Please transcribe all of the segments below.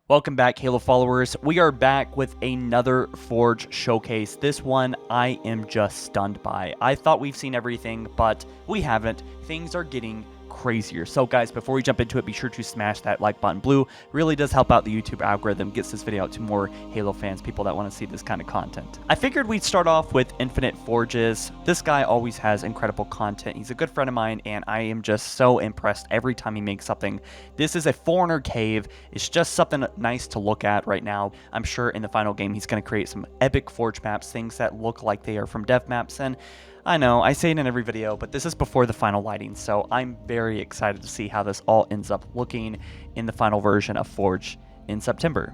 Welcome back, Halo followers. We are back with another Forge showcase. This one I am just stunned by. I thought we've seen everything, but we haven't. Things are getting crazier. So guys, before we jump into it, be sure to smash that like button. Blue really does help out the YouTube algorithm, gets this video out to more Halo fans, people that want to see this kind of content. I figured we'd start off with Infinite Forges. This guy always has incredible content. He's a good friend of mine, and I am just so impressed every time he makes something. This is a Forerunner Cave. It's just something nice to look at right now. I'm sure in the final game he's going to create some epic Forge maps, things that look like they are from dev maps, and I know, I say it in every video, but this is before the final lighting, so I'm very excited to see how this all ends up looking in the final version of Forge in September.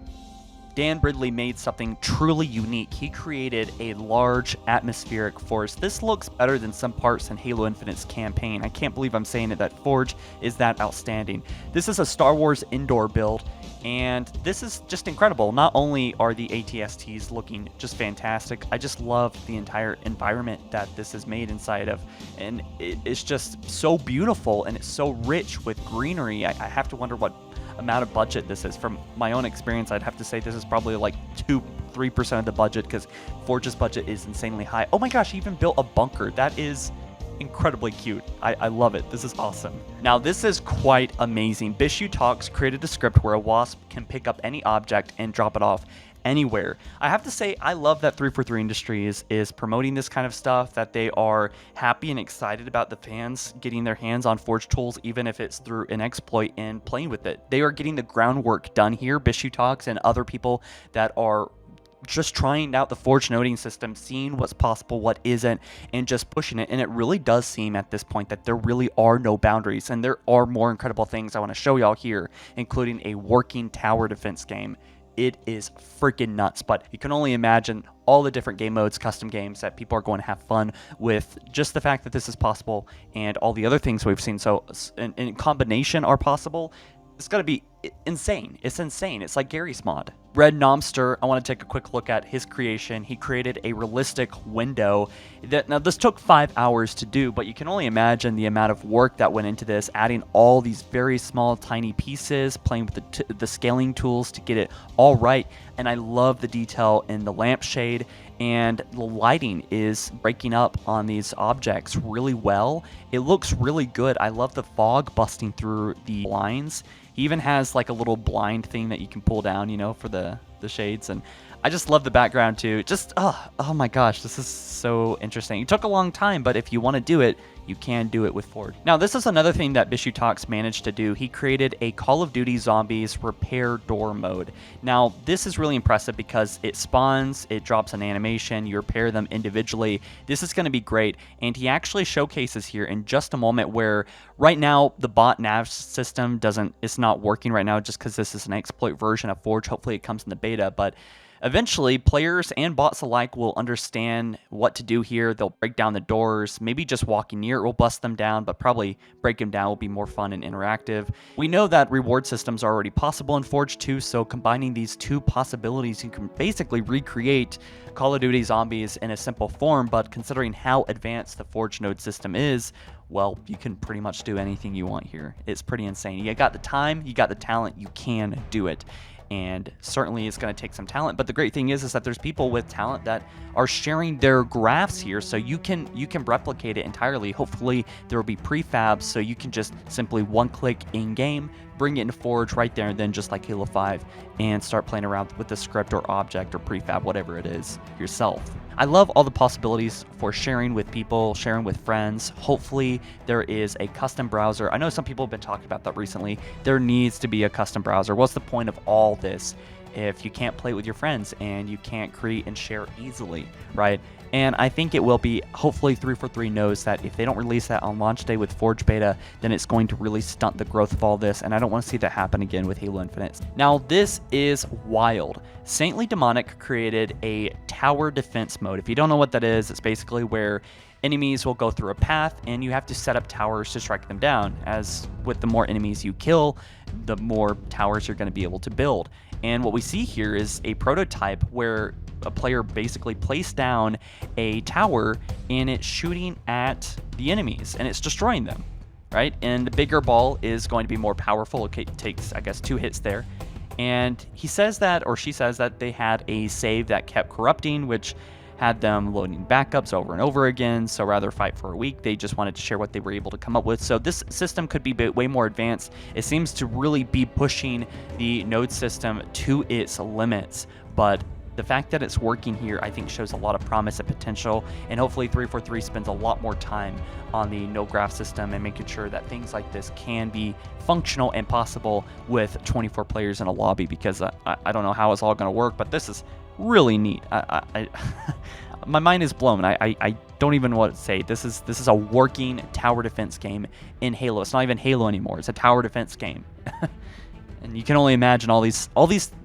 Dan Ridley made something truly unique. He created a large atmospheric forest. This looks better than some parts in Halo Infinite's campaign. I can't believe I'm saying it, that Forge is that outstanding. This is a Star Wars ENDOR build, and this is just incredible. Not only are the ATSTs looking just fantastic, I just love the entire environment that this is made inside of, and it's just so beautiful, and it's so rich with greenery. I have to wonder what amount of budget this is. From my own experience, I'd have to say this is probably like 2-3% of the budget, because Forge's budget is insanely high. Oh my gosh, he even built a bunker. That is incredibly cute. I love it. This is awesome. Now this is quite amazing. Bishu Talks created a script where a WASP can pick up any object and drop it off anywhere. I have to say, I love that 343 Industries is promoting this kind of stuff, that they are happy and excited about the fans getting their hands on Forge tools, even if it's through an exploit, and playing with it. They are getting the groundwork done here. Bishu Talks and other people that are just trying out the Forge noding system, seeing what's possible, what isn't, and just pushing it. And it really does seem at this point that there really are no boundaries, and there are more incredible things I want to show y'all here, including a working tower defense game. It is freaking nuts, but you can only imagine all the different game modes, custom games that people are going to have fun with. Just the fact that this is possible and all the other things we've seen so in combination are possible, it's going to be insane. It's insane. It's like Gary's mod. Red Nomster, I want to take a quick look at his creation. He created a realistic window. Now this took 5 hours to do, but you can only imagine the amount of work that went into this, adding all these very small, tiny pieces, playing with the scaling tools to get it all right. And I love the detail in the lampshade, and the lighting is breaking up on these objects really well. It looks really good. I love the fog busting through the blinds. He even has like a little blind thing that you can pull down, you know, for the shades. And I just love the background too. Just, oh my gosh, this is so interesting. It took a long time, but if you want to do it, you can do it with Forge. Now, this is another thing that Bishu Talks managed to do. He created a Call of Duty Zombies repair door mode. Now, this is really impressive because it spawns, it drops an animation, you repair them individually. This is going to be great, and he actually showcases here in just a moment where right now the bot nav system it's not working right now just because this is an exploit version of Forge. Hopefully it comes in the beta, but eventually, players and bots alike will understand what to do here. They'll break down the doors. Maybe just walking near it will bust them down, but probably break them down will be more fun and interactive. We know that reward systems are already possible in Forge 2, so combining these two possibilities, you can basically recreate Call of Duty Zombies in a simple form, but considering how advanced the Forge node system is, well, you can pretty much do anything you want here. It's pretty insane. You got the time, you got the talent, you can do it. And certainly it's going to take some talent, but the great thing is that there's people with talent that are sharing their graphs here, so you can replicate it entirely. Hopefully there will be prefabs, so you can just simply one-click in-game, bring it into Forge right there and then, just like Halo 5, and start playing around with the script or object or prefab, whatever it is, yourself. I love all the possibilities for sharing with people, sharing with friends. Hopefully there is a custom browser. I know some people have been talking about that recently. There needs to be a custom browser. What's the point of all this if you can't play with your friends and you can't create and share easily, right? And I think it will be. Hopefully 343 knows that if they don't release that on launch day with Forge Beta, then it's going to really stunt the growth of all this, and I don't want to see that happen again with Halo Infinite. Now, this is wild. Saintly Demonic created a tower defense mode. If you don't know what that is, it's basically where enemies will go through a path, and you have to set up towers to strike them down. As with the more enemies you kill, the more towers you're going to be able to build. And what we see here is a prototype where a player basically placed down a tower, and it's shooting at the enemies, and it's destroying them, right? And the bigger ball is going to be more powerful. Okay, it takes, I guess, 2 hits there. And he says that, or she says that they had a save that kept corrupting, which had them loading backups over and over again. So rather fight for a week, they just wanted to share what they were able to come up with. So this system could be way more advanced. It seems to really be pushing the node system to its limits, but the fact that it's working here, I think, shows a lot of promise and potential, and hopefully 343 spends a lot more time on the node graph system and making sure that things like this can be functional and possible with 24 players in a lobby, because I don't know how it's all going to work, but this is really neat. My mind is blown. I don't even know what to say. This is a working tower defense game in Halo. It's not even Halo anymore. It's a tower defense game. And you can only imagine all these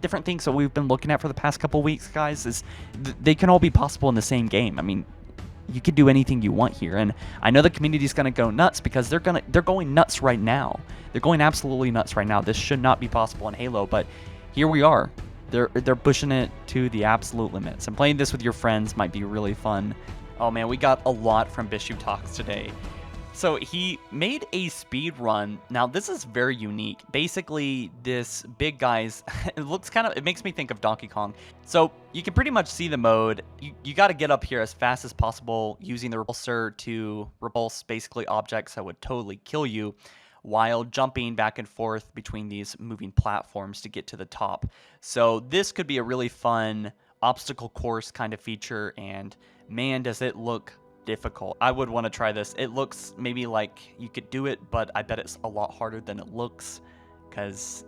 different things that we've been looking at for the past couple weeks, guys. They can all be possible in the same game. I mean, you can do anything you want here, and I know the community is going to go nuts because they're going nuts right now. They're going absolutely nuts right now. This should not be possible in Halo, but here we are. They're pushing it to the absolute limits, and playing this with your friends might be really fun. Oh man, we got a lot from Bishu Talks today. So he made a speed run. Now this is very unique. Basically, this big guy's it makes me think of Donkey Kong. So you can pretty much see the mode. You got to get up here as fast as possible using the repulsor to repulse basically objects that would totally kill you, while jumping back and forth between these moving platforms to get to the top. So this could be a really fun obstacle course kind of feature, and man, does it look difficult. I would want to try this. It looks maybe like you could do it, but I bet it's a lot harder than it looks, because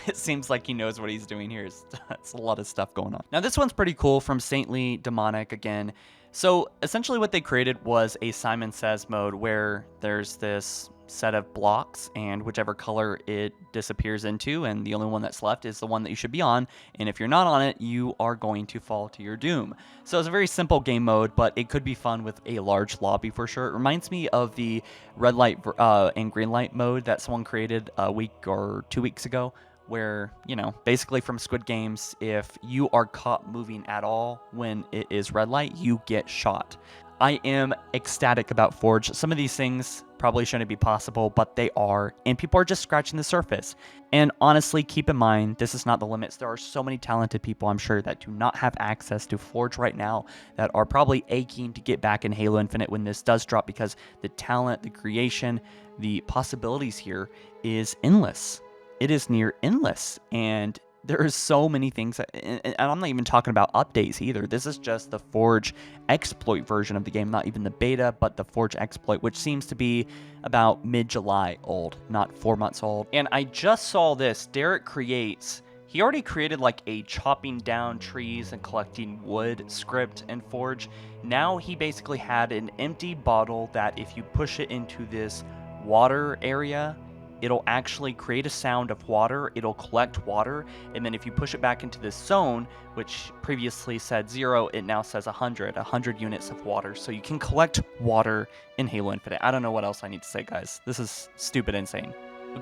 it seems like he knows what he's doing here. It's a lot of stuff going on. Now this one's pretty cool, from Saintly Demonic again. So essentially what they created was a Simon Says mode, where there's this set of blocks, and whichever color it disappears into, and the only one that's left is the one that you should be on, and if you're not on it, you are going to fall to your doom. So it's a very simple game mode, but it could be fun with a large lobby for sure. It reminds me of the red light and green light mode that someone created a week or 2 weeks ago, where, you know, basically from Squid Games, if you are caught moving at all when it is red light, you get shot. I am ecstatic about Forge. Some of these things probably shouldn't be possible, but they are, and people are just scratching the surface. And honestly, keep in mind, this is not the limits. There are so many talented people, I'm sure, that do not have access to Forge right now, that are probably aching to get back in Halo Infinite when this does drop, because the talent, the creation, the possibilities here is endless. It is near endless, and there are so many things, and I'm not even talking about updates either. This is just the Forge exploit version of the game, not even the beta, but the Forge exploit, which seems to be about mid-July old, not 4 months old. And I just saw this. Derek Creates, he already created like a chopping down trees and collecting wood script in Forge. Now he basically had an empty bottle that if you push it into this water area, it'll actually create a sound of water, it'll collect water, and then if you push it back into this zone, which previously said 0, it now says 100 units of water. So you can collect water in Halo Infinite. I don't know what else I need to say, guys. This is stupid insane.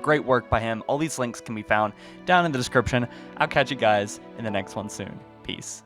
Great work by him. All these links can be found down in the description. I'll catch you guys in the next one soon. Peace.